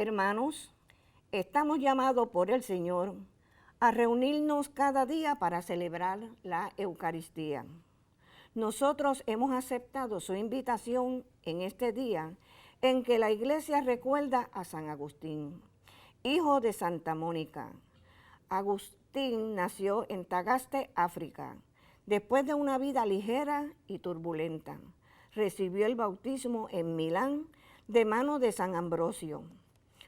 Hermanos, estamos llamados por el Señor a reunirnos cada día para celebrar la Eucaristía. Nosotros hemos aceptado su invitación en este día en que la Iglesia recuerda a San Agustín, hijo de Santa Mónica. Agustín nació en Tagaste, África. Después de una vida ligera y turbulenta, recibió el bautismo en Milán de mano de San Ambrosio.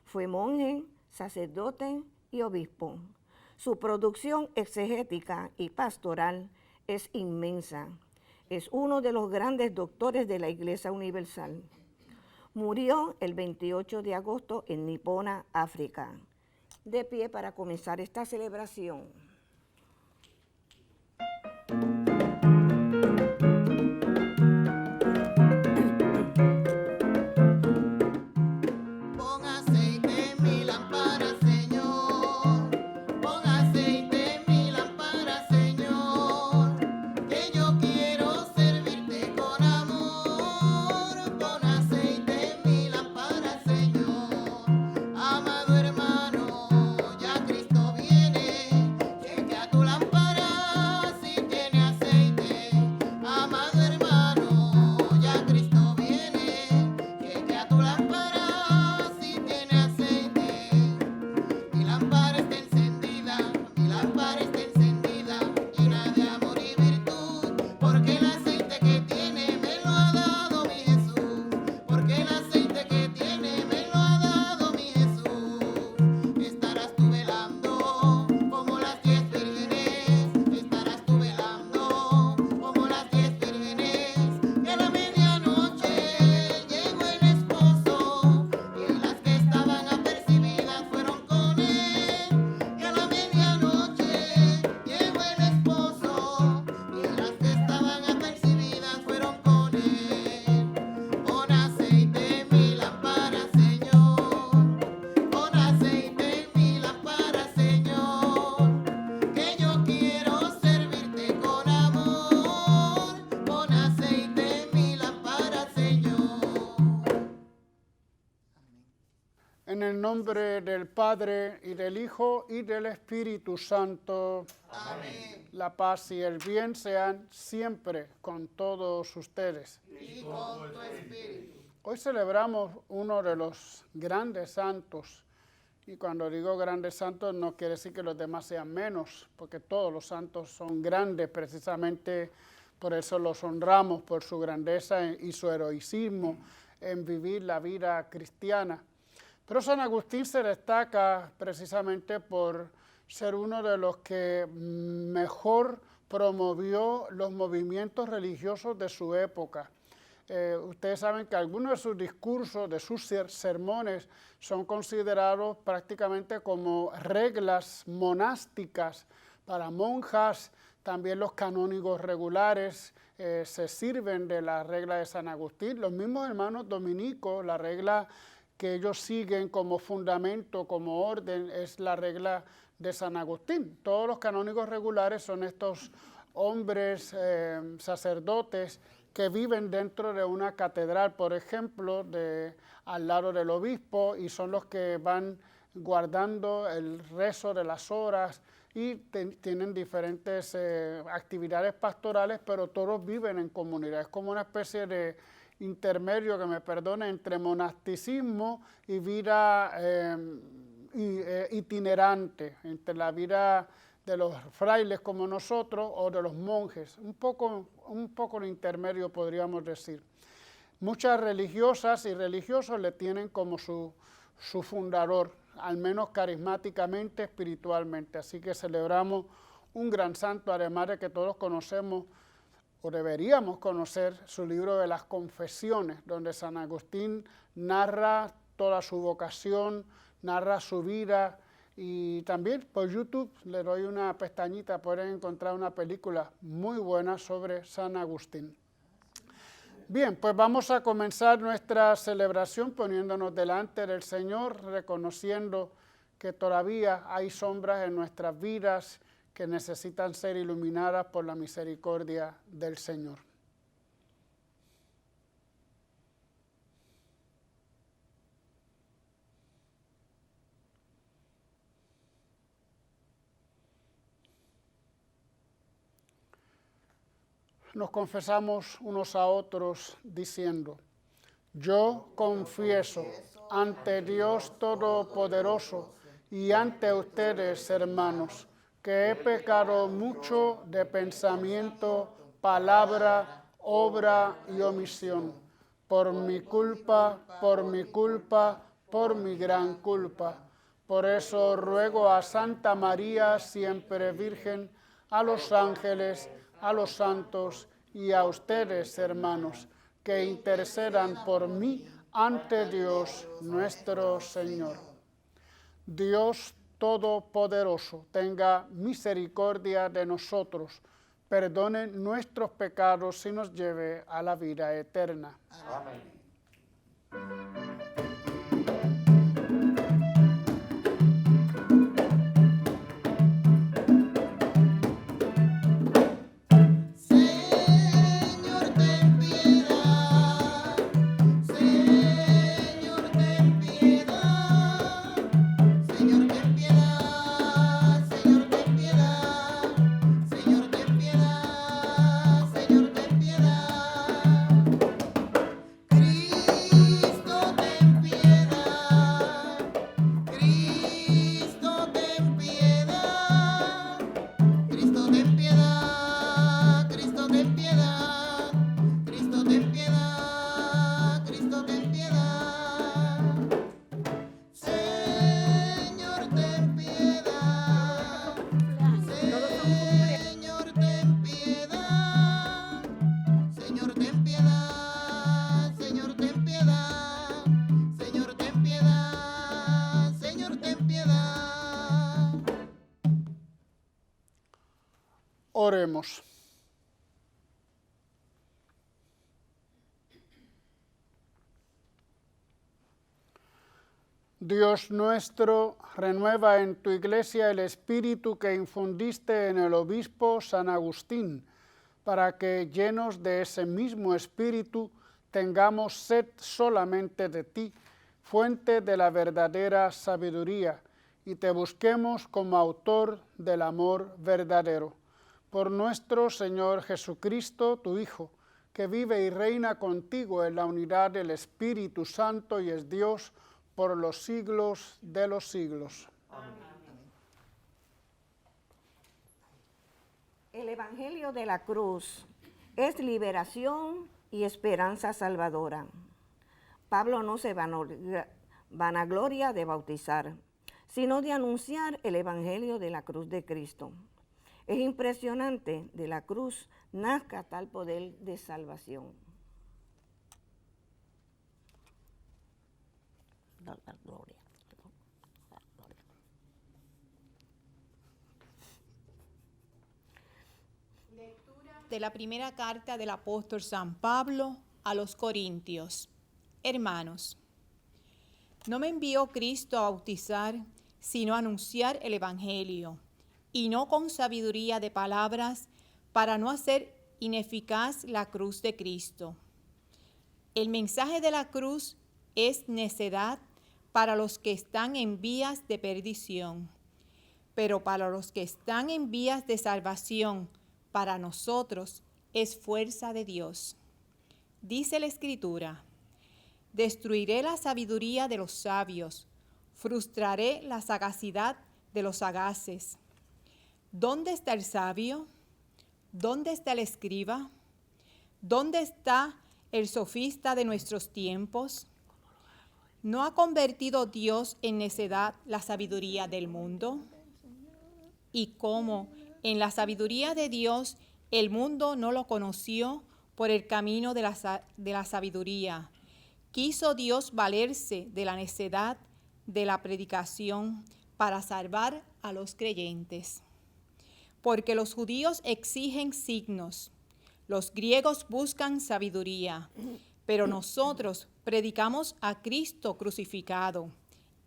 Fue monje, sacerdote y obispo. Su producción exegética y pastoral es inmensa. Es uno de los grandes doctores de la Iglesia Universal. Murió el 28 de agosto en Nipona, África. De pie para comenzar esta celebración. En el nombre del Padre, y del Hijo, y del Espíritu Santo. Amén. La paz y el bien sean siempre con todos ustedes. Y con tu espíritu. Hoy celebramos uno de los grandes santos. Y cuando digo grandes santos no quiere decir que los demás sean menos, porque todos los santos son grandes, precisamente por eso los honramos, por su grandeza y su heroicismo en vivir la vida cristiana. Pero San Agustín se destaca precisamente por ser uno de los que mejor promovió los movimientos religiosos de su época. Ustedes saben que algunos de sus discursos, de sus sermones, son considerados prácticamente como reglas monásticas para monjas. También los canónigos regulares se sirven de la regla de San Agustín. Los mismos hermanos dominicos, la regla que ellos siguen como fundamento, como orden, es la regla de San Agustín. Todos los canónigos regulares son estos hombres sacerdotes que viven dentro de una catedral, por ejemplo, al lado del obispo, y son los que van guardando el rezo de las horas y tienen diferentes actividades pastorales, pero todos viven en comunidad. Es como una especie de intermedio, que me perdone, entre monasticismo y vida itinerante, entre la vida de los frailes como nosotros o de los monjes, un poco de intermedio podríamos decir. Muchas religiosas y religiosos le tienen como su fundador, al menos carismáticamente, espiritualmente. Así que celebramos un gran santo, además de que todos conocemos o deberíamos conocer su libro de las Confesiones, donde San Agustín narra toda su vocación, narra su vida, y también por YouTube le doy una pestañita, pueden encontrar una película muy buena sobre San Agustín. Bien, pues vamos a comenzar nuestra celebración poniéndonos delante del Señor, reconociendo que todavía hay sombras en nuestras vidas que necesitan ser iluminadas por la misericordia del Señor. nos confesamos unos a otros diciendo: yo confieso ante Dios Todopoderoso y ante ustedes, hermanos, que he pecado mucho de pensamiento, palabra, obra y omisión, por mi culpa, por mi culpa, por mi gran culpa. Por eso ruego a Santa María, siempre Virgen, a los ángeles, a los santos y a ustedes, hermanos, que intercedan por mí ante Dios nuestro Señor. Dios Todopoderoso, tenga misericordia de nosotros, perdone nuestros pecados y nos lleve a la vida eterna. Amén. Señor, ten piedad. Señor, ten piedad. Señor, ten piedad. Señor, ten piedad. Señor, ten piedad. Señor, ten piedad. Cristo, ten piedad. Cristo, ten piedad. Cristo, ten piedad. Cristo, ten piedad. Cristo, ten piedad. Cristo, ten piedad. Señor, ten piedad. Señor, ten piedad. Señor, ten piedad. Señor, ten piedad. Señor, ten piedad. Señor, ten piedad. Oremos. Dios nuestro, renueva en tu iglesia el espíritu que infundiste en el obispo San Agustín, para que, llenos de ese mismo espíritu, tengamos sed solamente de ti, fuente de la verdadera sabiduría, y te busquemos como autor del amor verdadero. Por nuestro Señor Jesucristo, tu Hijo, que vive y reina contigo en la unidad del Espíritu Santo y es Dios por los siglos de los siglos. El Evangelio de la cruz es liberación y esperanza salvadora. Pablo no se vanagloria de bautizar, sino de anunciar el Evangelio de la cruz de Cristo. Es impresionante de la cruz nazca tal poder de salvación. La gloria. De la primera carta del apóstol San Pablo a los Corintios. Hermanos, no me envió Cristo a bautizar, sino a anunciar el Evangelio, y no con sabiduría de palabras, para no hacer ineficaz la cruz de Cristo. El mensaje de la cruz es necedad para los que están en vías de perdición, pero para los que están en vías de salvación, para nosotros es fuerza de Dios. Dice la Escritura: destruiré la sabiduría de los sabios, frustraré la sagacidad de los sagaces. ¿Dónde está el sabio? ¿Dónde está el escriba? ¿Dónde está el sofista de nuestros tiempos? ¿No ha convertido Dios en necedad la sabiduría del mundo? ¿Y cómo en la sabiduría de Dios el mundo no lo conoció por el camino de la sabiduría? Quiso Dios valerse de la necedad de la predicación para salvar a los creyentes. Porque los judíos exigen signos, los griegos buscan sabiduría, pero nosotros predicamos a Cristo crucificado,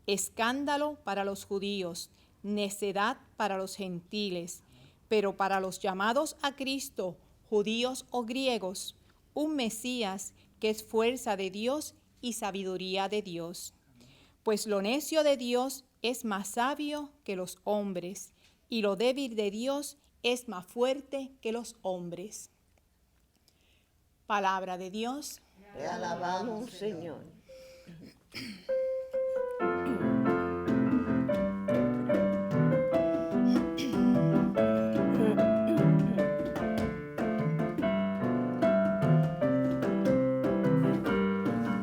escándalo para los judíos, necedad para los gentiles, pero para los llamados a Cristo, judíos o griegos, un Mesías que es fuerza de Dios y sabiduría de Dios. Pues lo necio de Dios es más sabio que los hombres, y lo débil de Dios es más fuerte que los hombres. Palabra de Dios. Te alabamos, Señor.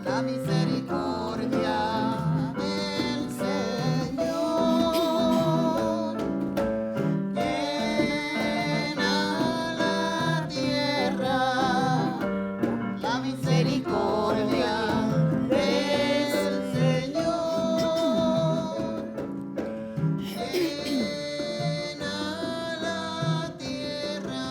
La misericordia del Señor llena la tierra. La misericordia del Señor llena la tierra.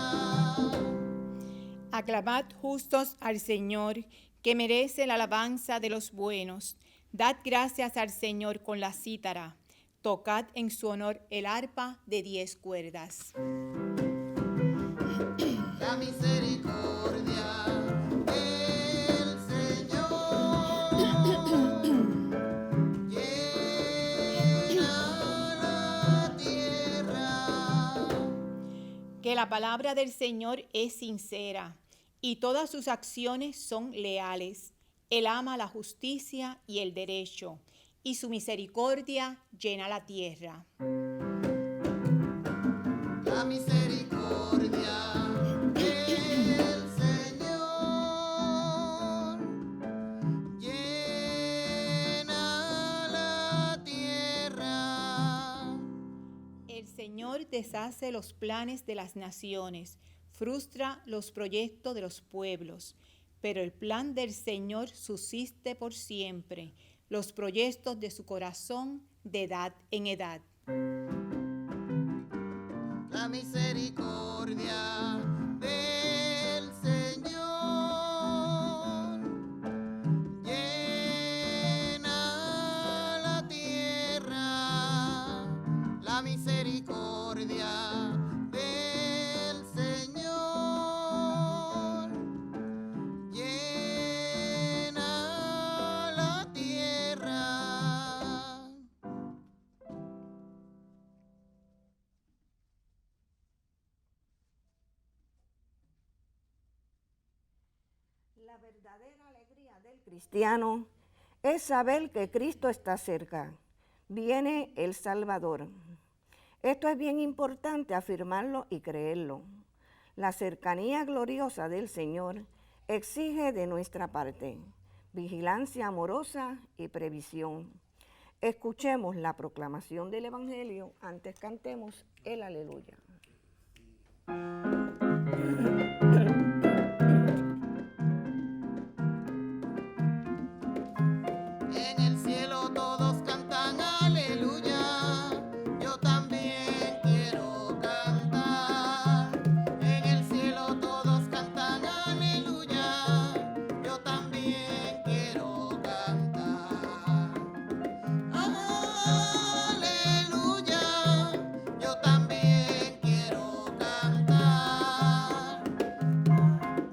Aclamad justos al Señor, que merece la alabanza de los buenos. Dad gracias al Señor con la cítara. Tocad en su honor el arpa de 10 cuerdas. La misericordia del Señor llena la tierra. Que la palabra del Señor es sincera y todas sus acciones son leales. Él ama la justicia y el derecho, y su misericordia llena la tierra. La misericordia del Señor llena la tierra. El Señor deshace los planes de las naciones, frustra los proyectos de los pueblos, pero el plan del Señor subsiste por siempre, los proyectos de su corazón de edad en edad. La misericordia del Señor llena la tierra. La misericordia del Señor llena la tierra. La verdadera alegría del cristiano es saber que Cristo está cerca. Viene el Salvador. Esto es bien importante afirmarlo y creerlo. La cercanía gloriosa del Señor exige de nuestra parte vigilancia amorosa y previsión. Escuchemos la proclamación del Evangelio, antes cantemos el aleluya. En el cielo todos cantan aleluya, yo también quiero cantar. En el cielo todos cantan aleluya, yo también quiero cantar. Aleluya, yo también quiero cantar.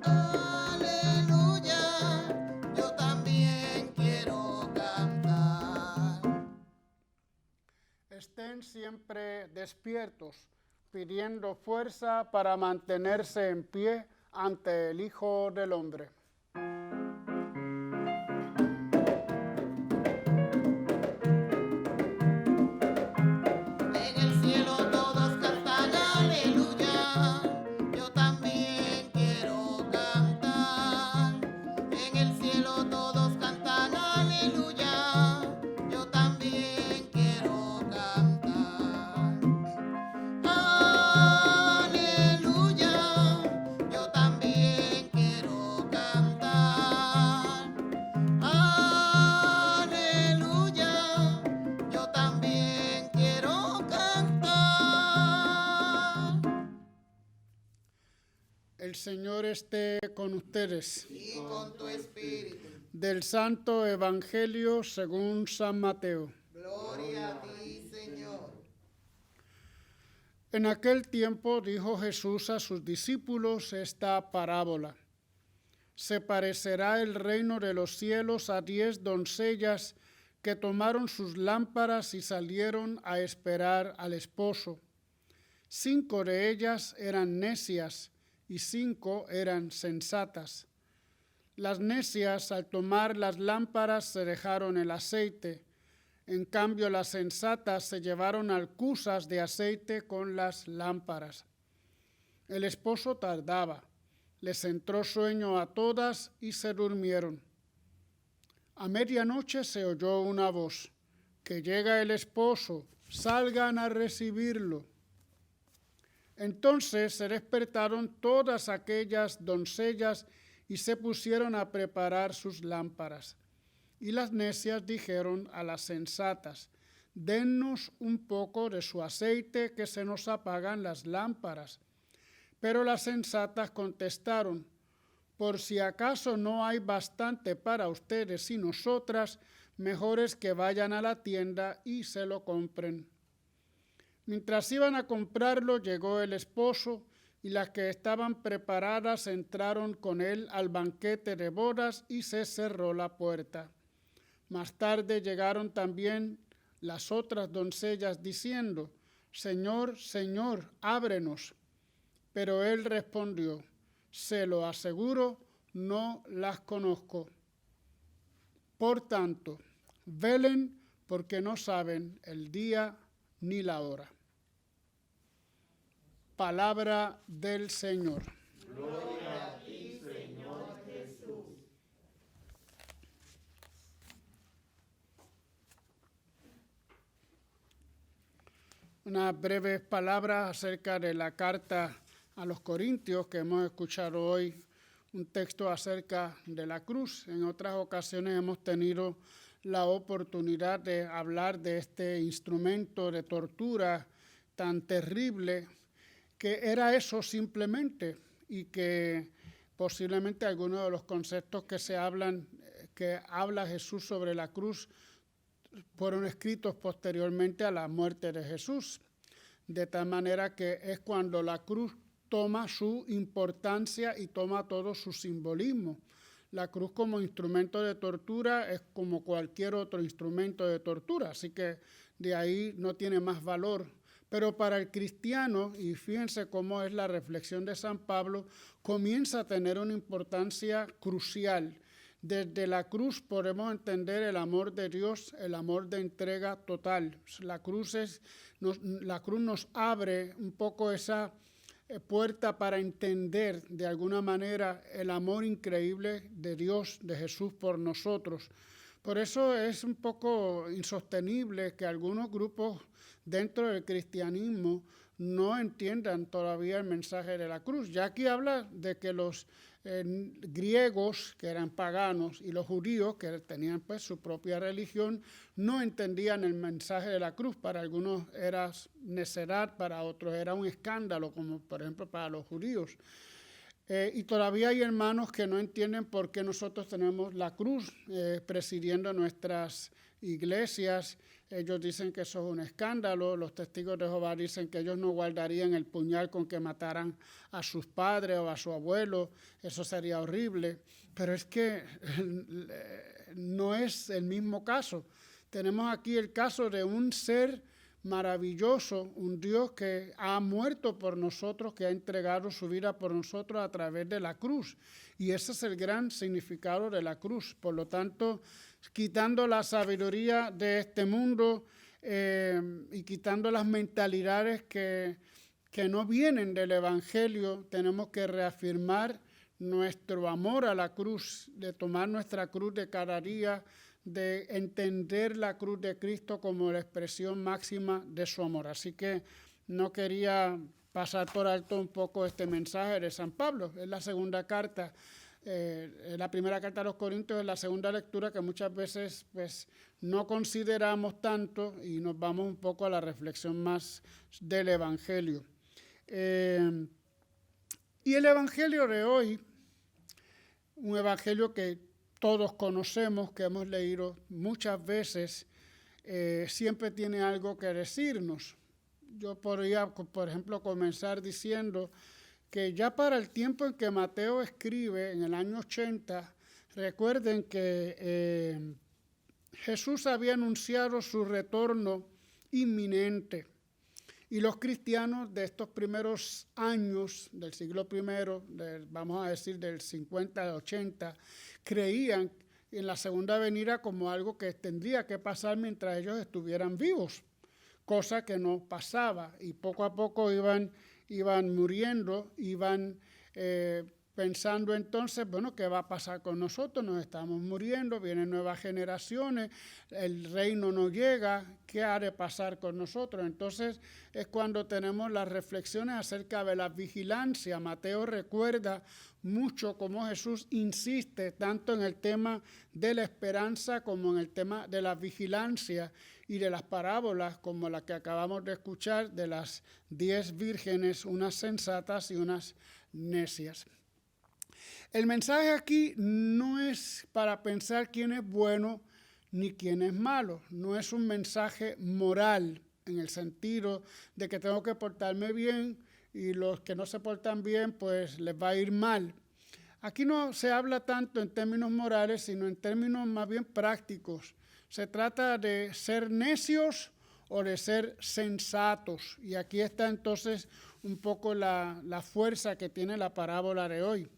Aleluya, yo también quiero cantar. Estén siempre despiertos, pidiendo fuerza para mantenerse en pie ante el Hijo del Hombre. En el cielo todos cantan aleluya, yo también quiero cantar. En el cielo todos cantan aleluya, yo también quiero cantar. Aleluya, yo también quiero cantar. Aleluya, yo también quiero cantar. El Señor esté con ustedes. Y con tu espíritu, Del Santo Evangelio según San Mateo. gloria a ti, Señor. En aquel tiempo dijo Jesús a sus discípulos esta parábola. Se parecerá el reino de los cielos a 10 doncellas que tomaron sus lámparas y salieron a esperar al esposo. 5 de ellas eran necias y 5 eran sensatas. Las necias, al tomar las lámparas, se dejaron el aceite. En cambio, las sensatas se llevaron alcuzas de aceite con las lámparas. El esposo tardaba. Les entró sueño a todas y se durmieron. A medianoche se oyó una voz: que llega el esposo, salgan a recibirlo. Entonces se despertaron todas aquellas doncellas y se pusieron a preparar sus lámparas. Y las necias dijeron a las sensatas: dennos un poco de su aceite, que se nos apagan las lámparas. Pero las sensatas contestaron: por si acaso no hay bastante para ustedes y nosotras, mejor es que vayan a la tienda y se lo compren. Mientras iban a comprarlo, llegó el esposo, y las que estaban preparadas entraron con él al banquete de bodas y se cerró la puerta. Más tarde llegaron también las otras doncellas diciendo: Señor, Señor, ábrenos. Pero él respondió: se lo aseguro, no las conozco. Por tanto, velen, porque no saben el día ni la hora. Palabra del Señor. Gloria a ti, Señor Jesús. Unas breves palabras acerca de la carta a los Corintios que hemos escuchado hoy, un texto acerca de la cruz. En otras ocasiones hemos tenido la oportunidad de hablar de este instrumento de tortura tan terrible, que era eso simplemente, y que posiblemente algunos de los conceptos que habla Jesús sobre la cruz fueron escritos posteriormente a la muerte de Jesús, de tal manera que es cuando la cruz toma su importancia y toma todo su simbolismo. La cruz como instrumento de tortura es como cualquier otro instrumento de tortura, así que de ahí no tiene más valor. Pero para el cristiano, y fíjense cómo es la reflexión de San Pablo, comienza a tener una importancia crucial. Desde la cruz podemos entender el amor de Dios, el amor de entrega total. La cruz nos abre un poco esa puerta para entender de alguna manera el amor increíble de Dios, de Jesús por nosotros. Por eso es un poco insostenible que algunos grupos dentro del cristianismo no entiendan todavía el mensaje de la cruz. Ya aquí habla de que los griegos, que eran paganos, y los judíos, que tenían pues su propia religión, no entendían el mensaje de la cruz. Para algunos era necedad, para otros era un escándalo, como por ejemplo para los judíos. Y todavía hay hermanos que no entienden por qué nosotros tenemos la cruz presidiendo nuestras iglesias. Ellos dicen que eso es un escándalo. Los testigos de Jehová dicen que ellos no guardarían el puñal con que mataran a sus padres o a su abuelo. Eso sería horrible. Pero es que no es el mismo caso. Tenemos aquí el caso de un ser maravilloso, un Dios que ha muerto por nosotros, que ha entregado su vida por nosotros a través de la cruz. Y ese es el gran significado de la cruz. Por lo tanto, quitando la sabiduría de este mundo y quitando las mentalidades que no vienen del Evangelio, tenemos que reafirmar nuestro amor a la cruz, de tomar nuestra cruz de cada día, de entender la cruz de Cristo como la expresión máxima de su amor. Así que no quería pasar por alto un poco este mensaje de San Pablo. Es la segunda carta. La primera carta a los Corintios es la segunda lectura que muchas veces pues, no consideramos tanto y nos vamos un poco a la reflexión más del Evangelio. Y el Evangelio de hoy, un Evangelio que todos conocemos, que hemos leído muchas veces, siempre tiene algo que decirnos. Yo podría, por ejemplo, comenzar diciendo que ya para el tiempo en que Mateo escribe, en el año 80, recuerden que Jesús había anunciado su retorno inminente. Y los cristianos de estos primeros años del siglo I, vamos a decir del 50 al 80, creían en la segunda venida como algo que tendría que pasar mientras ellos estuvieran vivos, cosa que no pasaba, y poco a poco iban muriendo, iban pensando entonces, bueno, ¿qué va a pasar con nosotros? Nos estamos muriendo, vienen nuevas generaciones, el reino no llega, ¿qué ha de pasar con nosotros? Entonces es cuando tenemos las reflexiones acerca de la vigilancia. Mateo recuerda mucho cómo Jesús insiste tanto en el tema de la esperanza como en el tema de la vigilancia, y de las parábolas como la que acabamos de escuchar de las 10 vírgenes, unas sensatas y unas necias. El mensaje aquí no es para pensar quién es bueno ni quién es malo. No es un mensaje moral en el sentido de que tengo que portarme bien y los que no se portan bien pues les va a ir mal. Aquí no se habla tanto en términos morales, sino en términos más bien prácticos. Se trata de ser necios o de ser sensatos. Y aquí está entonces un poco la fuerza que tiene la parábola de hoy.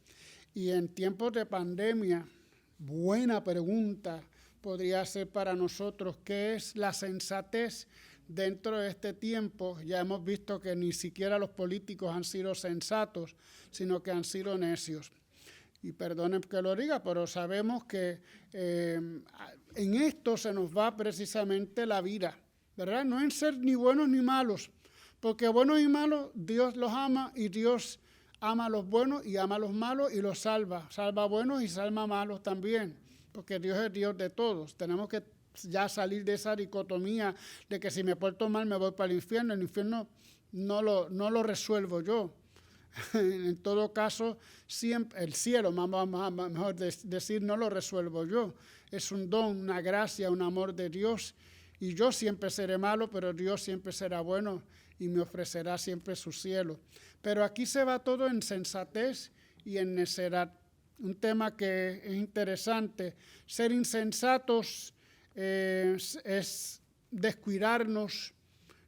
Y en tiempos de pandemia, buena pregunta podría ser para nosotros, ¿qué es la sensatez dentro de este tiempo? Ya hemos visto que ni siquiera los políticos han sido sensatos, sino que han sido necios. Y perdonen que lo diga, pero sabemos que en esto se nos va precisamente la vida, ¿verdad? No en ser ni buenos ni malos, porque buenos y malos Dios los ama, y Dios ama a los buenos y ama a los malos y los salva. Salva a buenos y salva a malos también, porque Dios es Dios de todos. Tenemos que ya salir de esa dicotomía de que si me porto mal me voy para el infierno. El infierno no lo resuelvo yo. En todo caso, siempre el cielo, mejor decir, no lo resuelvo yo. Es un don, una gracia, un amor de Dios. Y yo siempre seré malo, pero Dios siempre será bueno y me ofrecerá siempre su cielo. Pero aquí se va todo en sensatez y en necedad. Un tema que es interesante. Ser insensatos es descuidarnos,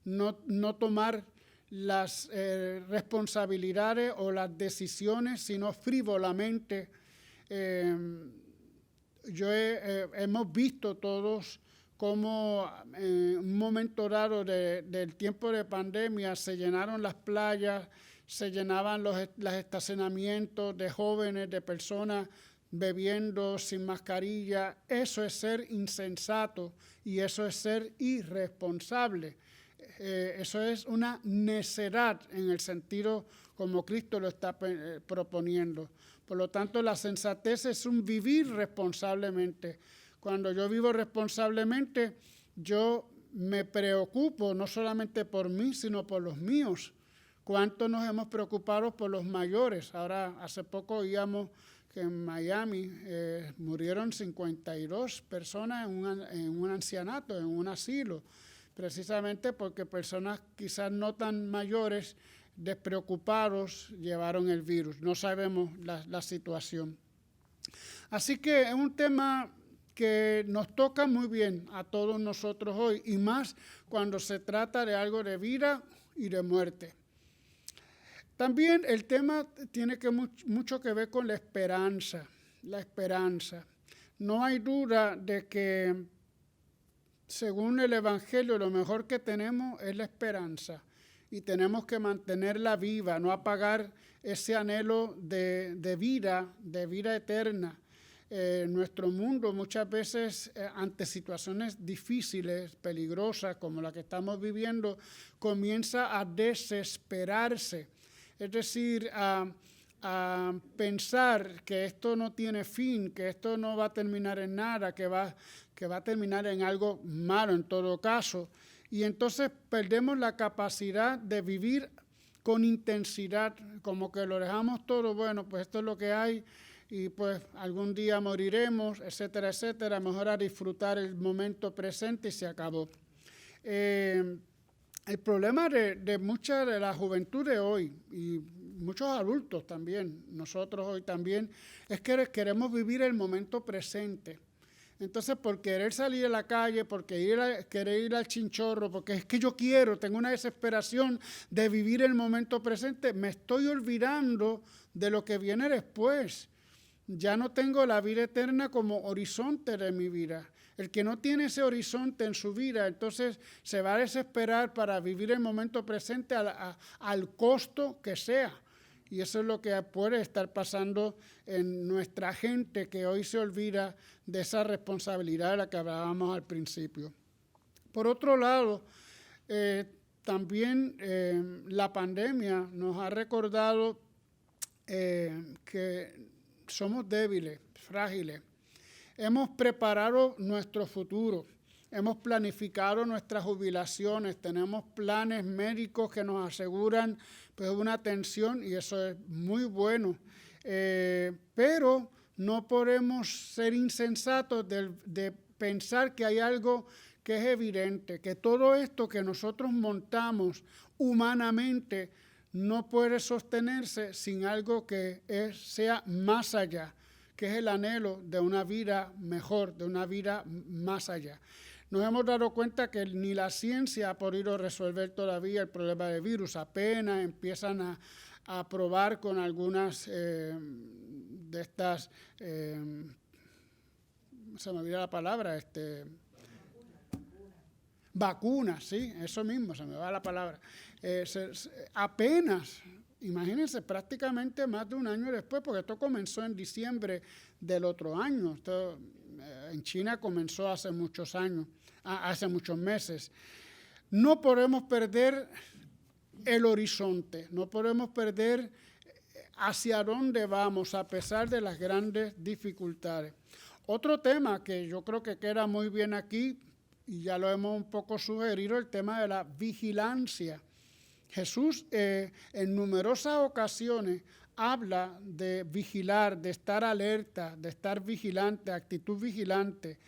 no tomar las responsabilidades o las decisiones, sino frívolamente. Hemos visto todos cómo en un momento dado del tiempo de pandemia se llenaron las playas, se llenaban los estacionamientos de jóvenes, de personas bebiendo sin mascarilla. Eso es ser insensato y eso es ser irresponsable. Eso es una necedad en el sentido como Cristo lo está proponiendo. Por lo tanto, la sensatez es un vivir responsablemente. Cuando yo vivo responsablemente, yo me preocupo no solamente por mí, sino por los míos. ¿Cuánto nos hemos preocupado por los mayores? Ahora, hace poco oíamos que en Miami murieron 52 personas en un ancianato, en un asilo, precisamente porque personas quizás no tan mayores, despreocupados, llevaron el virus. No sabemos la situación. Así que es un tema que nos toca muy bien a todos nosotros hoy, y más cuando se trata de algo de vida y de muerte. También el tema tiene mucho que ver con la esperanza. La esperanza. No hay duda de que, según el Evangelio, lo mejor que tenemos es la esperanza. Y tenemos que mantenerla viva, no apagar ese anhelo de vida eterna. Nuestro mundo muchas veces, ante situaciones difíciles, peligrosas, como la que estamos viviendo, comienza a desesperarse. Es decir, a pensar que esto no tiene fin, que esto no va a terminar en nada, que va a terminar en algo malo en todo caso. Y entonces perdemos la capacidad de vivir con intensidad, como que lo dejamos todo, bueno, pues esto es lo que hay y pues algún día moriremos, etcétera, etcétera. Mejor a disfrutar el momento presente y se acabó. El problema de mucha de la juventud de hoy y muchos adultos también, nosotros hoy también, es que queremos vivir el momento presente. Entonces, por querer salir a la calle, por querer ir al chinchorro, porque es que yo tengo una desesperación de vivir el momento presente, me estoy olvidando de lo que viene después. Ya no tengo la vida eterna como horizonte de mi vida. El que no tiene ese horizonte en su vida, entonces se va a desesperar para vivir el momento presente al costo que sea. Y eso es lo que puede estar pasando en nuestra gente, que hoy se olvida de esa responsabilidad de la que hablábamos al principio. Por otro lado, también la pandemia nos ha recordado que somos débiles, frágiles. Hemos preparado nuestro futuro. Hemos planificado nuestras jubilaciones, tenemos planes médicos que nos aseguran pues, una atención y eso es muy bueno. Pero no podemos ser insensatos de pensar que hay algo que es evidente, que todo esto que nosotros montamos humanamente no puede sostenerse sin algo que sea más allá, que es el anhelo de una vida mejor, de una vida más allá. Nos hemos dado cuenta que ni la ciencia ha podido resolver todavía el problema del virus. Apenas empiezan a probar con algunas de estas, se me olvida la palabra, vacunas, sí, eso mismo, se me va la palabra. Apenas, imagínense, prácticamente más de un año después, porque esto comenzó en diciembre del otro año. Esto, en China comenzó hace muchos años, hace muchos meses. No podemos perder el horizonte, no podemos perder hacia dónde vamos a pesar de las grandes dificultades. Otro tema que yo creo que queda muy bien aquí, y ya lo hemos un poco sugerido, el tema de la vigilancia. Jesús en numerosas ocasiones habla de vigilar, de estar alerta, de estar vigilante, actitud vigilante.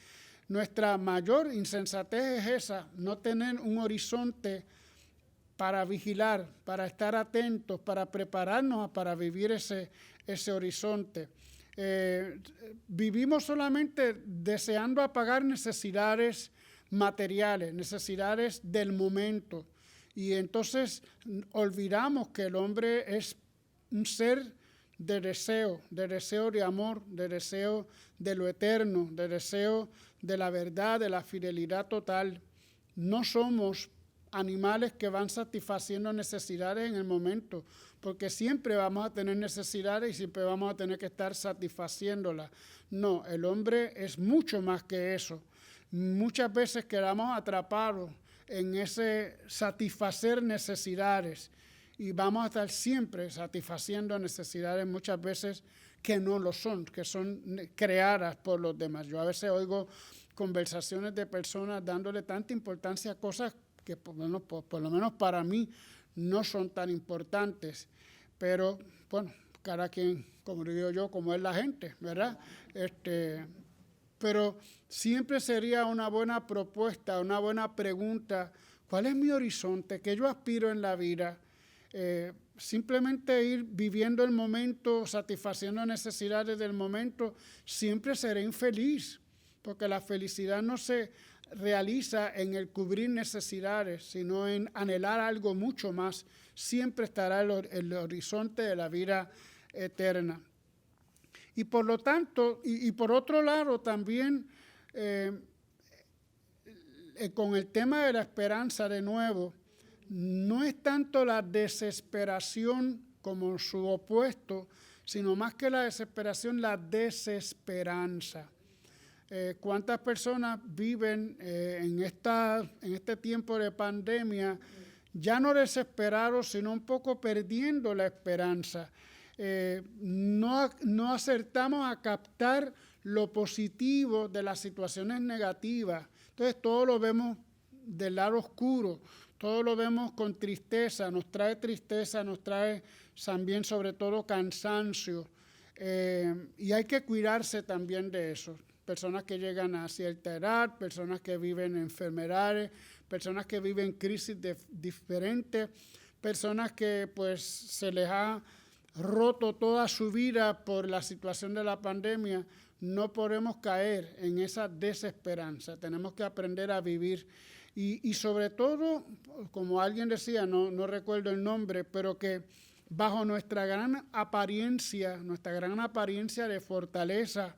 Nuestra mayor insensatez es esa, no tener un horizonte para vigilar, para estar atentos, para prepararnos para vivir ese horizonte. Vivimos solamente deseando apagar necesidades materiales, necesidades del momento. Y entonces olvidamos que el hombre es un ser de deseo de amor, de deseo de lo eterno, de deseo de la verdad, de la fidelidad total. No somos animales que van satisfaciendo necesidades en el momento, porque siempre vamos a tener necesidades y siempre vamos a tener que estar satisfaciéndolas. No, el hombre es mucho más que eso. Muchas veces quedamos atrapados en ese satisfacer necesidades y vamos a estar siempre satisfaciendo necesidades muchas veces que no lo son, que son creadas por los demás. Yo a veces oigo conversaciones de personas dándole tanta importancia a cosas que por lo menos para mí no son tan importantes, pero bueno, cada quien, como digo yo, como es la gente, ¿verdad? Pero siempre sería una buena propuesta, una buena pregunta, ¿cuál es mi horizonte? ¿Qué yo aspiro en la vida? Simplemente ir viviendo el momento, satisfaciendo necesidades del momento, siempre seré infeliz, porque la felicidad no se realiza en el cubrir necesidades, sino en anhelar algo mucho más. Siempre estará el horizonte de la vida eterna. Y por lo tanto, y por otro lado también, con el tema de la esperanza de nuevo, no es tanto la desesperación como su opuesto, sino más que la desesperación, la desesperanza. ¿Cuántas personas viven en este tiempo de pandemia ya no desesperados, sino un poco perdiendo la esperanza? No acertamos a captar lo positivo de las situaciones negativas. Entonces todo lo vemos del lado oscuro, todo lo vemos con tristeza, nos trae también sobre todo cansancio. Y hay que cuidarse también de eso. Personas que llegan a cierta edad, personas que viven enfermedades, personas que viven crisis diferentes, personas que pues se les ha roto toda su vida por la situación de la pandemia, no podemos caer en esa desesperanza. Tenemos que aprender a vivir. Y sobre todo, como alguien decía, no recuerdo el nombre, pero que bajo nuestra gran apariencia de fortaleza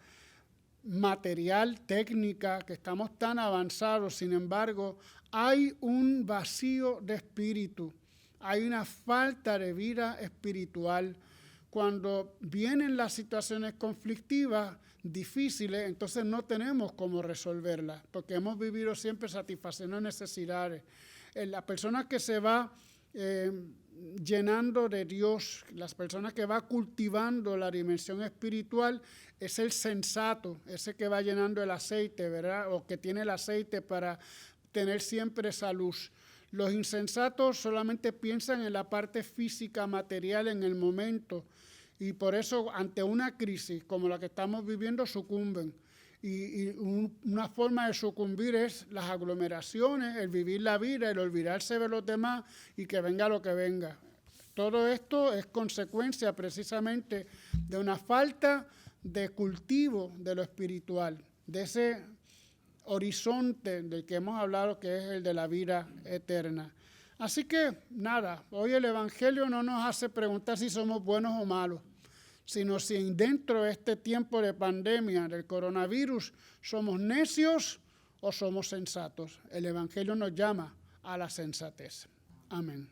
material, técnica, que estamos tan avanzados, sin embargo, hay un vacío de espíritu, hay una falta de vida espiritual. Cuando vienen las situaciones conflictivas, difíciles, entonces no tenemos cómo resolverlas, porque hemos vivido siempre satisfaciendo necesidades. La persona que se va llenando de Dios, las personas que va cultivando la dimensión espiritual, es el sensato, ese que va llenando el aceite, ¿verdad? O que tiene el aceite para tener siempre esa luz. Los insensatos solamente piensan en la parte física, material, en el momento, y por eso ante una crisis como la que estamos viviendo sucumben. Y una forma de sucumbir es las aglomeraciones, el vivir la vida, el olvidarse de los demás y que venga lo que venga. Todo esto es consecuencia precisamente de una falta de cultivo de lo espiritual, de ese horizonte del que hemos hablado, que es el de la vida eterna. Así que nada, hoy el Evangelio no nos hace preguntar si somos buenos o malos, sino si dentro de este tiempo de pandemia del coronavirus somos necios o somos sensatos. El Evangelio nos llama a la sensatez. Amén.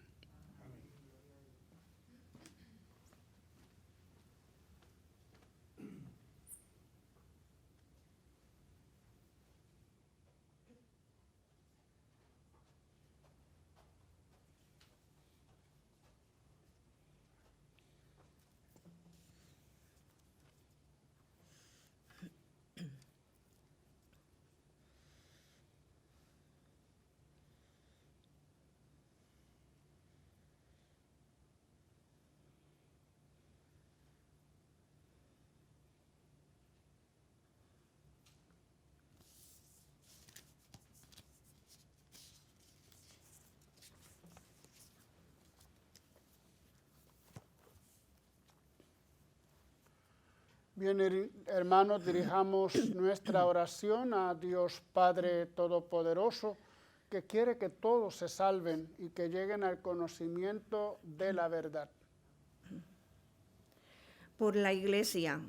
Bien, hermanos, dirijamos nuestra oración a Dios Padre Todopoderoso, que quiere que todos se salven y que lleguen al conocimiento de la verdad. Por la Iglesia,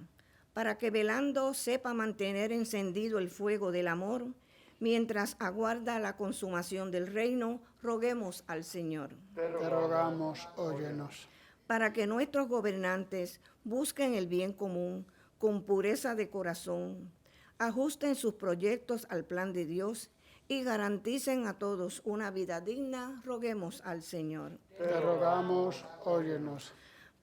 para que velando sepa mantener encendido el fuego del amor, mientras aguarda la consumación del reino, roguemos al Señor. Te rogamos, óyenos. Para que nuestros gobernantes busquen el bien común con pureza de corazón, ajusten sus proyectos al plan de Dios y garanticen a todos una vida digna, roguemos al Señor. Te rogamos, óyenos.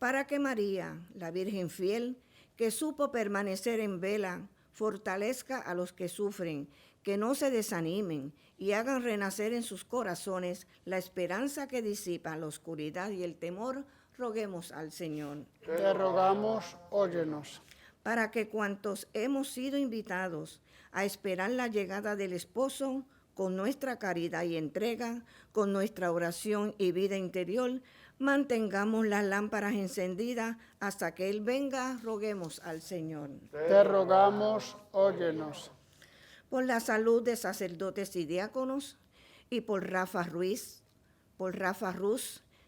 Para que María, la Virgen fiel, que supo permanecer en vela, fortalezca a los que sufren, que no se desanimen y hagan renacer en sus corazones la esperanza que disipa la oscuridad y el temor, roguemos al Señor. Te rogamos, óyenos. Para que cuantos hemos sido invitados a esperar la llegada del esposo, con nuestra caridad y entrega, con nuestra oración y vida interior, mantengamos las lámparas encendidas hasta que Él venga, roguemos al Señor. Te rogamos, óyenos. Por la salud de sacerdotes y diáconos, y por Rafa Ruz,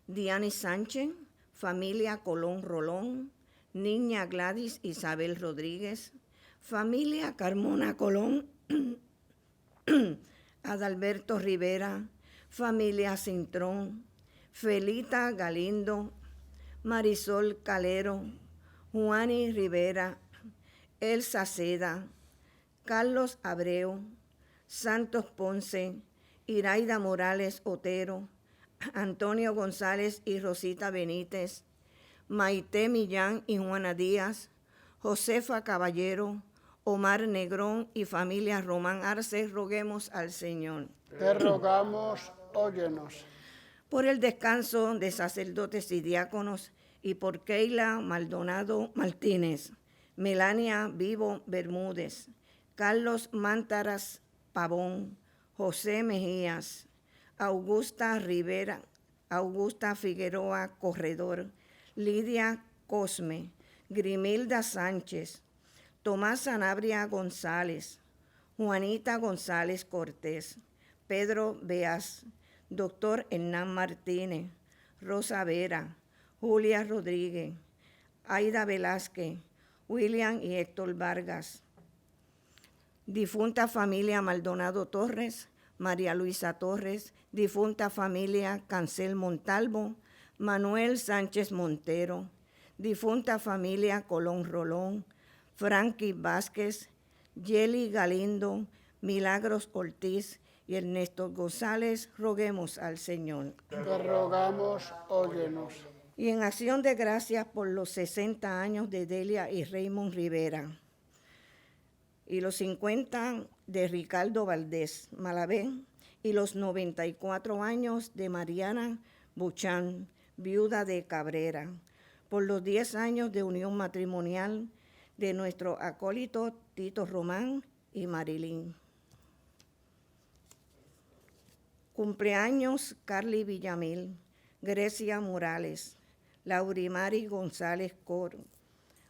Diana Sánchez, familia Colón Rolón, niña Gladys Isabel Rodríguez, familia Carmona Colón, Adalberto Rivera, familia Cintrón, Felita Galindo, Marisol Calero, Juani Rivera, Elsa Seda, Carlos Abreu, Santos Ponce, Iraida Morales Otero, Antonio González y Rosita Benítez, Maite Millán y Juana Díaz, Josefa Caballero, Omar Negrón y familia Román Arce, roguemos al Señor. Te rogamos, óyenos. Por el descanso de sacerdotes y diáconos y por Keila Maldonado Martínez, Melania Vivo Bermúdez, Carlos Mántaras Pavón, José Mejías, Augusta Rivera, Augusta Figueroa Corredor, Lidia Cosme, Grimilda Sánchez, Tomás Sanabria González, Juanita González Cortés, Pedro Beas, Doctor Hernán Martínez, Rosa Vera, Julia Rodríguez, Aida Velázquez, William y Héctor Vargas. Difunta familia Maldonado Torres, María Luisa Torres, difunta familia Cancel Montalvo, Manuel Sánchez Montero, difunta familia Colón Rolón, Frankie Vázquez, Yeli Galindo, Milagros Ortiz y Ernesto González, roguemos al Señor. Te rogamos, óyenos. Y en acción de gracias por los 60 años de Delia y Raymond Rivera y los 50 de Ricardo Valdés Malavé y los 94 años de Mariana Buchan, viuda de Cabrera, por los 10 años de unión matrimonial de nuestro acólito Tito Román y Marilyn. Cumpleaños Carly Villamil, Grecia Morales, Laurimari González Coro,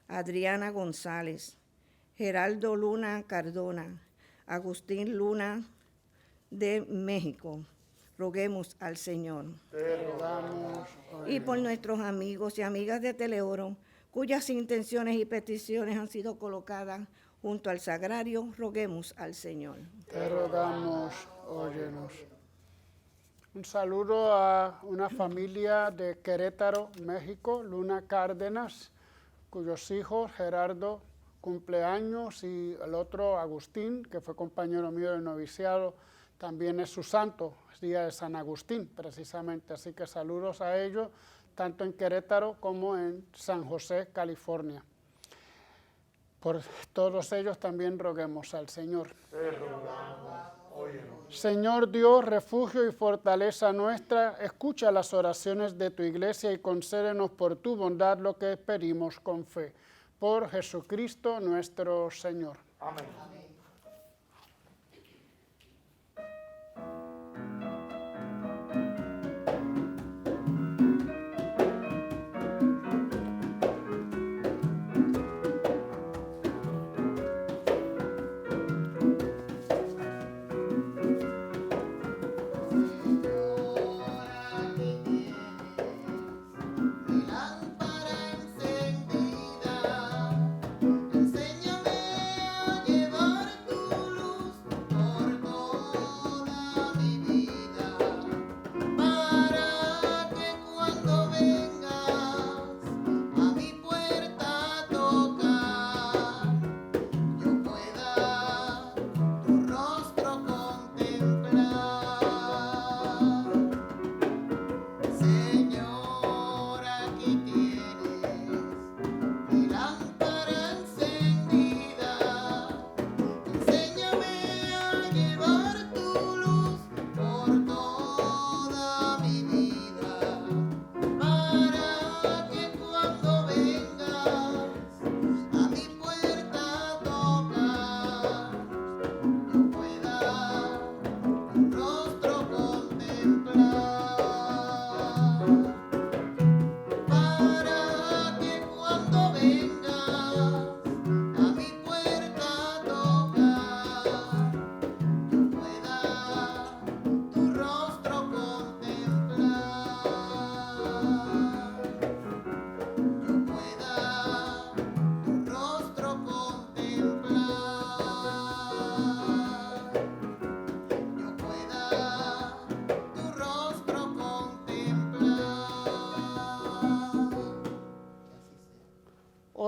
Adriana González, Geraldo Luna Cardona, Agustín Luna de México. Roguemos al Señor. Te rogamos, Y por nuestros amigos y amigas de Teleoro, cuyas intenciones y peticiones han sido colocadas junto al sagrario, roguemos al Señor. te rogamos, óyenos. Un saludo a una familia de Querétaro, México, Luna Cárdenas, cuyos hijos, Gerardo, cumpleaños, y el otro, Agustín, que fue compañero mío de noviciado, también es su santo, es día de San Agustín, precisamente. Así que saludos a ellos, tanto en Querétaro como en San José, California. Por todos ellos también roguemos al Señor. Te rogamos, óyenos. Señor Dios, refugio y fortaleza nuestra, escucha las oraciones de tu iglesia y concédenos por tu bondad lo que pedimos con fe. Por Jesucristo nuestro Señor. Amén.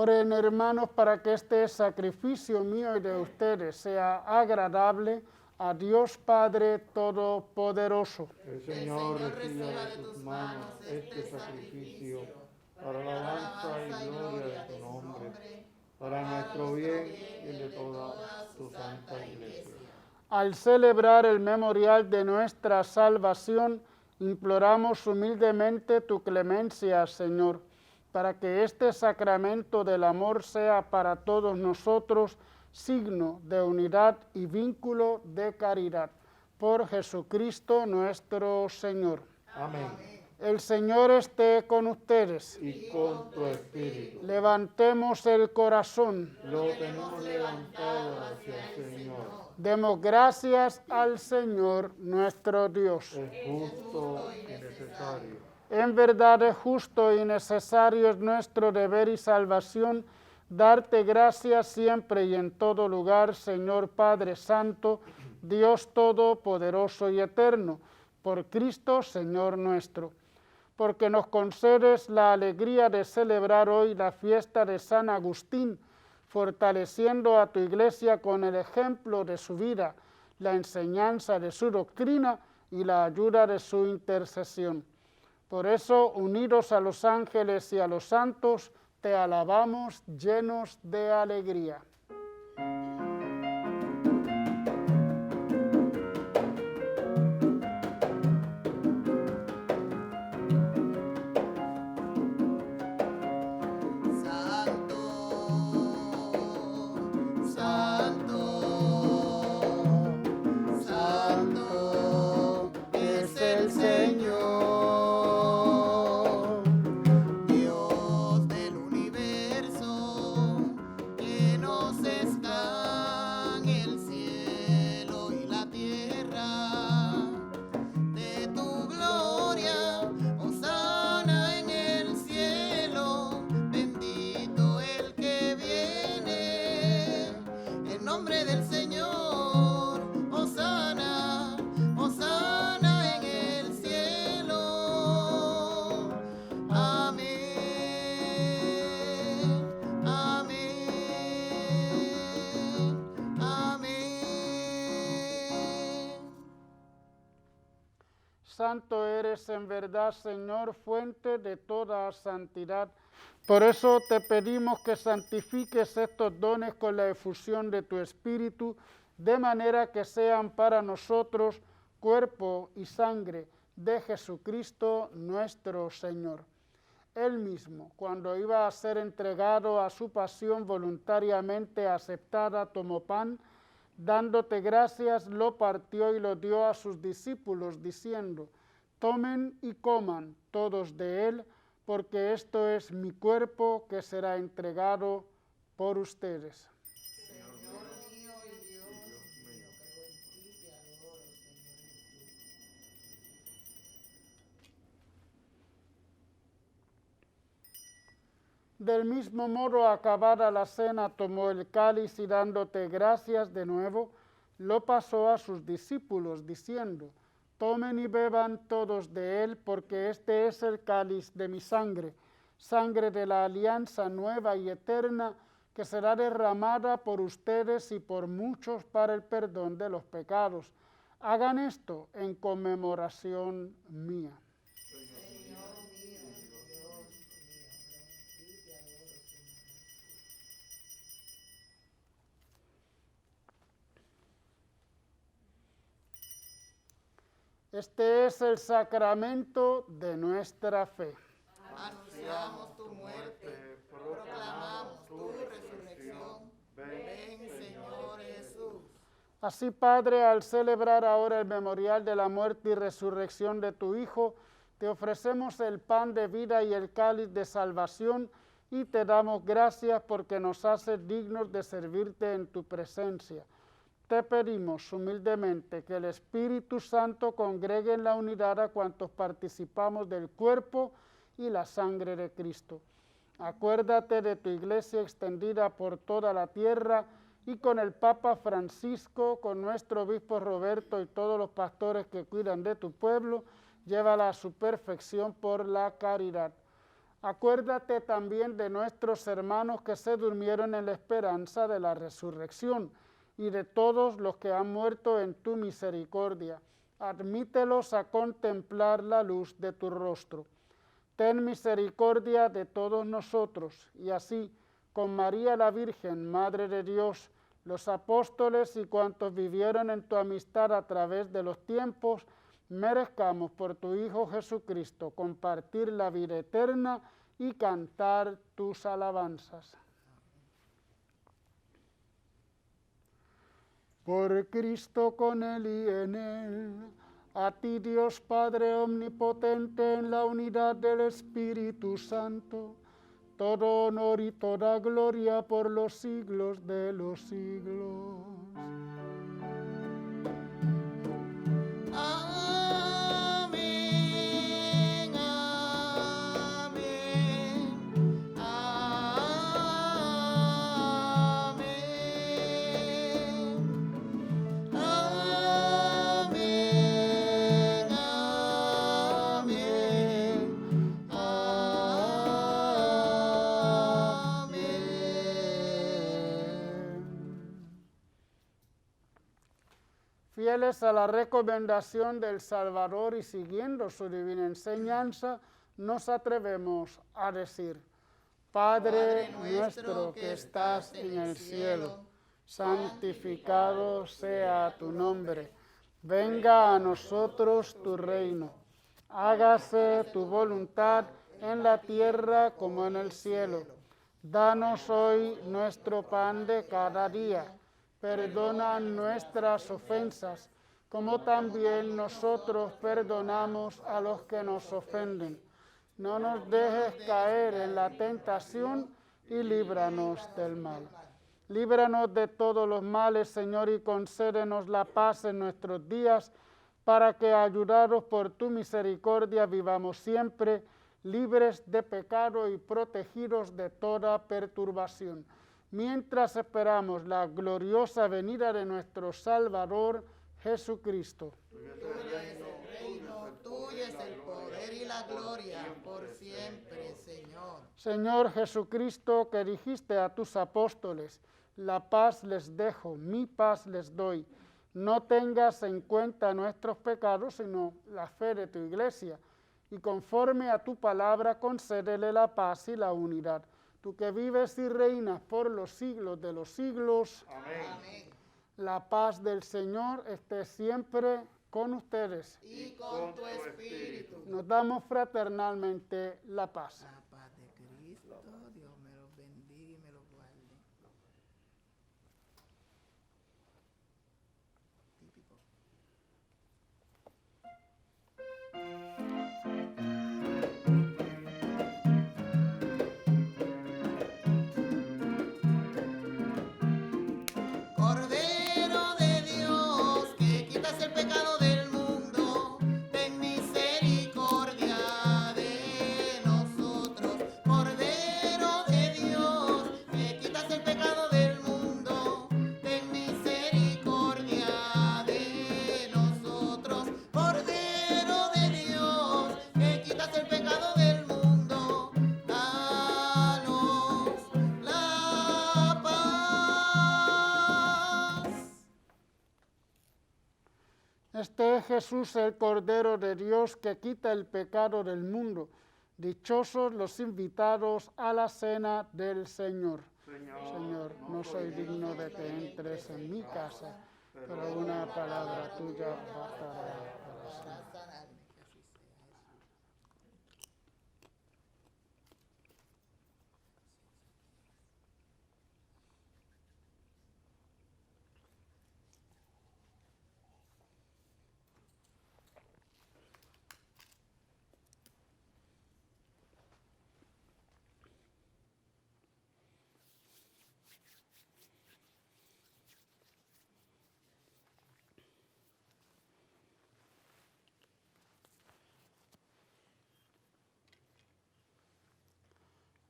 Oren, hermanos, para que este sacrificio mío y de ustedes sea agradable a Dios Padre Todopoderoso. El Señor reciba de tus manos este sacrificio para la alabanza y gloria de tu nombre, para nuestro bien y el de toda tu santa iglesia. Al celebrar el memorial de nuestra salvación, imploramos humildemente tu clemencia, Señor, para que este sacramento del amor sea para todos nosotros signo de unidad y vínculo de caridad. Por Jesucristo nuestro Señor. Amén. El Señor esté con ustedes. y con tu espíritu. Levantemos el corazón. Lo tenemos levantado hacia el Señor. Demos gracias al Señor nuestro Dios. Es justo y necesario. En verdad es justo y necesario, es nuestro deber y salvación darte gracias siempre y en todo lugar, Señor Padre Santo, Dios Todopoderoso y Eterno, por Cristo, Señor nuestro, porque nos concedes la alegría de celebrar hoy la fiesta de San Agustín, fortaleciendo a tu Iglesia con el ejemplo de su vida, la enseñanza de su doctrina y la ayuda de su intercesión. Por eso, unidos a los ángeles y a los santos, te alabamos llenos de alegría. Santo eres en verdad, Señor, fuente de toda santidad. Por eso te pedimos que santifiques estos dones con la efusión de tu Espíritu, de manera que sean para nosotros cuerpo y sangre de Jesucristo nuestro Señor. Él mismo, cuando iba a ser entregado a su pasión voluntariamente aceptada, tomó pan, dándote gracias, lo partió y lo dio a sus discípulos, diciendo: tomen y coman todos de él, porque esto es mi cuerpo que será entregado por ustedes. Señor mío y Dios mío, creo en ti, te adoro, Señor Jesús. Del mismo modo, acabada la cena, tomó el cáliz y dándote gracias de nuevo, lo pasó a sus discípulos, diciendo: tomen y beban todos de él, porque este es el cáliz de mi sangre, sangre de la alianza nueva y eterna, que será derramada por ustedes y por muchos para el perdón de los pecados. Hagan esto en conmemoración mía. Este es el sacramento de nuestra fe. Anunciamos tu muerte, proclamamos tu resurrección. Ven, Señor Jesús. Así, Padre, al celebrar ahora el memorial de la muerte y resurrección de tu Hijo, te ofrecemos el pan de vida y el cáliz de salvación y te damos gracias porque nos haces dignos de servirte en tu presencia. Te pedimos humildemente que el Espíritu Santo congregue en la unidad a cuantos participamos del cuerpo y la sangre de Cristo. Acuérdate de tu iglesia extendida por toda la tierra y con el Papa Francisco, con nuestro obispo Roberto y todos los pastores que cuidan de tu pueblo, llévala a su perfección por la caridad. Acuérdate también de nuestros hermanos que se durmieron en la esperanza de la resurrección y de todos los que han muerto en tu misericordia. Admítelos a contemplar la luz de tu rostro. Ten misericordia de todos nosotros, y así, con María la Virgen, Madre de Dios, los apóstoles y cuantos vivieron en tu amistad a través de los tiempos, merezcamos por tu Hijo Jesucristo compartir la vida eterna y cantar tus alabanzas. Por Cristo, con Él y en Él, A ti, Dios Padre omnipotente, en la unidad del Espíritu Santo, todo honor y toda gloria por los siglos de los siglos. Amén, amén, amén, amén, amén, amén. Fieles a la recomendación del Salvador y siguiendo su divina enseñanza, nos atrevemos a decir: Padre nuestro que estás en el cielo, santificado sea tu nombre. Venga a nosotros tu reino. Hágase tu voluntad en la tierra como en el cielo. Danos hoy nuestro pan de cada día. Perdona nuestras ofensas, como también nosotros perdonamos a los que nos ofenden. No nos dejes caer en la tentación y líbranos del mal. Líbranos de todos los males, Señor, y concédenos la paz en nuestros días, para que, ayudados por tu misericordia, vivamos siempre libres de pecado y protegidos de toda perturbación, mientras esperamos la gloriosa venida de nuestro Salvador Jesucristo. Tuyo es el reino, tuyo es el poder y la gloria por siempre, Señor. Señor Jesucristo, que dijiste a tus apóstoles: la paz les dejo, mi paz les doy. No tengas en cuenta nuestros pecados, sino la fe de tu iglesia. Y conforme a tu palabra, concédele la paz y la unidad. Tú que vives y reinas por los siglos de los siglos. Amén. La paz del Señor esté siempre con ustedes. Y con tu espíritu. Nos damos fraternalmente la paz. La paz de Cristo, Dios me los bendiga y me los guarde. Típico. Cordero de Dios, que quitas el pecado del mundo, ten misericordia de nosotros. Cordero de Dios, que quitas el pecado del mundo, ten misericordia de nosotros. Cordero de Dios, que quitas el pecado del mundo, danos la paz. Este es Jesús, el Cordero de Dios, que quita el pecado del mundo. Dichosos los invitados a la cena del Señor. Señor, no soy digno de que entres en mi casa, pero una palabra tuya bastará para siempre.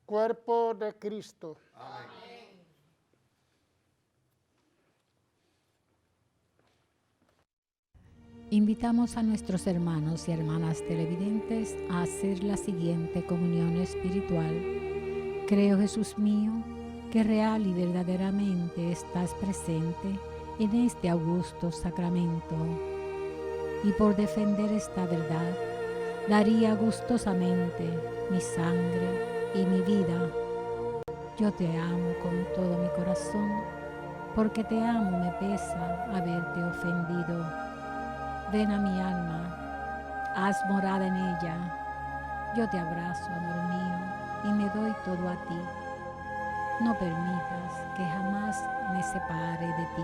Cuerpo de Cristo. Invitamos a nuestros hermanos y hermanas televidentes a hacer la siguiente comunión espiritual. Creo, Jesús mío, que real y verdaderamente estás presente en este augusto sacramento. Y por defender esta verdad, daría gustosamente mi sangre y mi vida. Yo te amo con todo mi corazón, porque te amo me pesa haberte ofendido. Ven a mi alma, haz morada en ella. Yo te abrazo, amor mío, y me doy todo a ti. No permitas que jamás me separe de ti.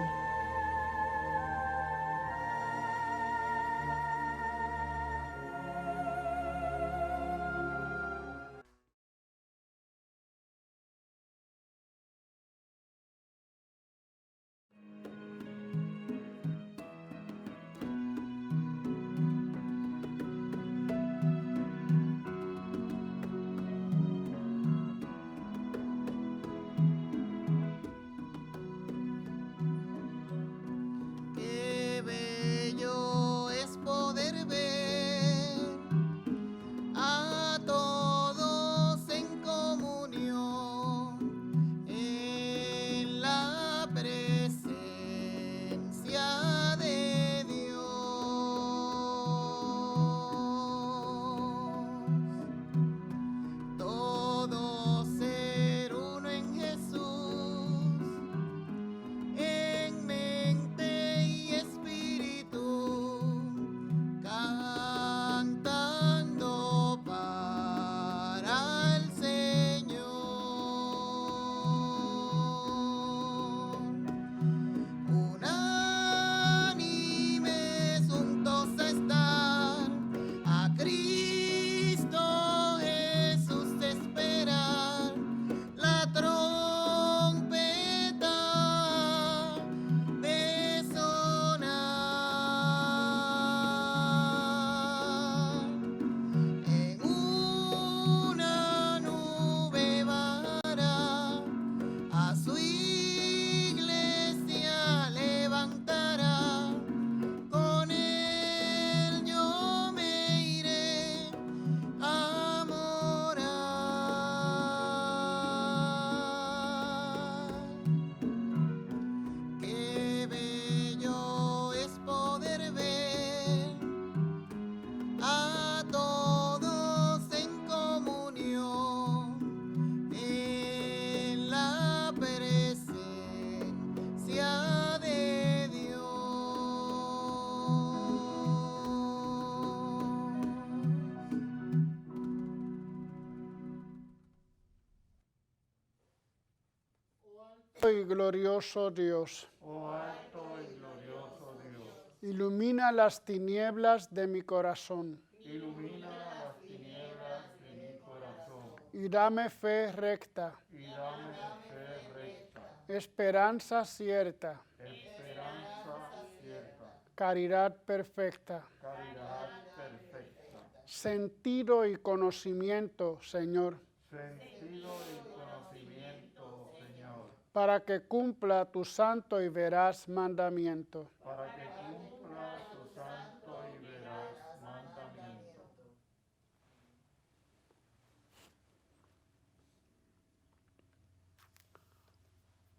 alto y glorioso Dios, oh alto y glorioso Dios, ilumina las tinieblas de mi corazón ilumina las tinieblas de mi corazón y dame fe recta, y dame fe recta, esperanza cierta, esperanza cierta, caridad perfecta, caridad perfecta, sentido y conocimiento, Señor, sentido y conocimiento, Señor, para que cumpla tu santo y veraz mandamiento. para que cumpla tu santo y veraz mandamiento.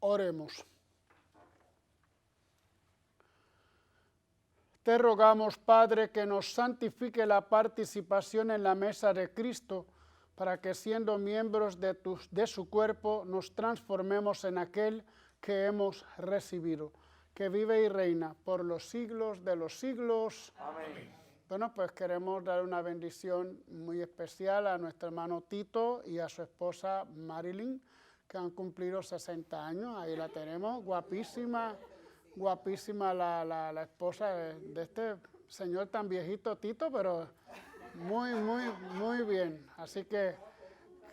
Oremos. Te rogamos, Padre, que nos santifique la participación en la mesa de Cristo, para que siendo miembros de su cuerpo nos transformemos en aquel que hemos recibido, que vive y reina por los siglos de los siglos. Amén. Bueno, pues queremos dar una bendición muy especial a nuestro hermano Tito y a su esposa Marilyn, que han cumplido 60 años. Ahí la tenemos, guapísima, guapísima la esposa de este señor tan viejito, Tito, pero muy bien. Así que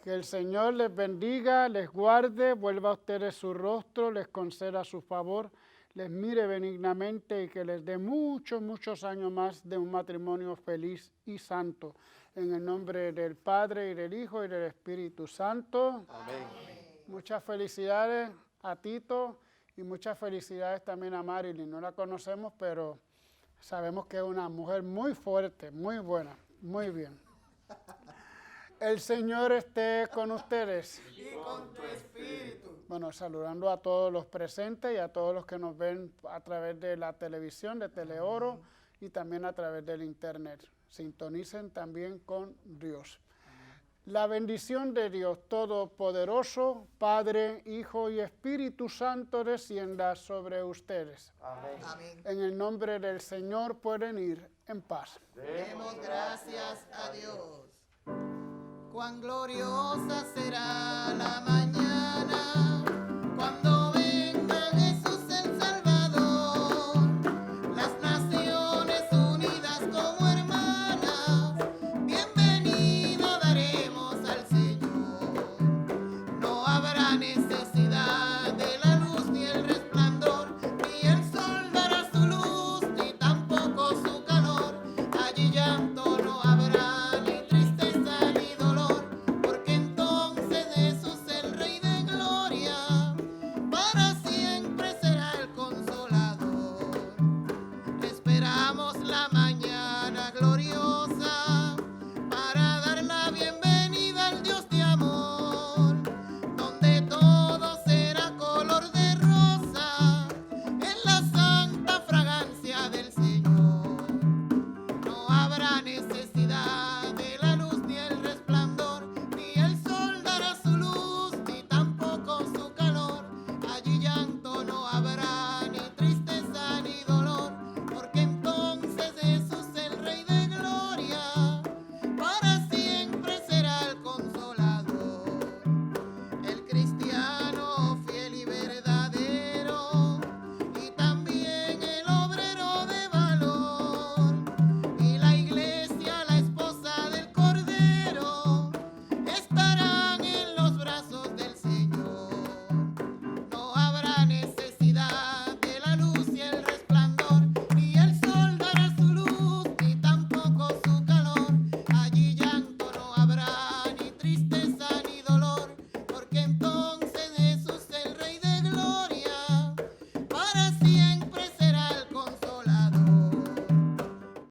el Señor les bendiga, les guarde, vuelva a ustedes su rostro, les conceda su favor, les mire benignamente y que les dé muchos años más de un matrimonio feliz y santo. En el nombre del Padre y del Hijo y del Espíritu Santo. Amén. Muchas felicidades a Tito y muchas felicidades también a Marilyn. No la conocemos, pero sabemos que es una mujer muy fuerte, muy buena, muy bien. El Señor esté con ustedes. Y con tu espíritu. Bueno, saludando a todos los presentes y a todos los que nos ven a través de la televisión, de Teleoro, y también a través del internet. Sintonicen también con Dios. La bendición de Dios Todopoderoso, Padre, Hijo y Espíritu Santo, descienda sobre ustedes. Amén. Amén. En el nombre del Señor pueden ir en paz. Demos gracias a Dios. Cuán gloriosa será la mañana.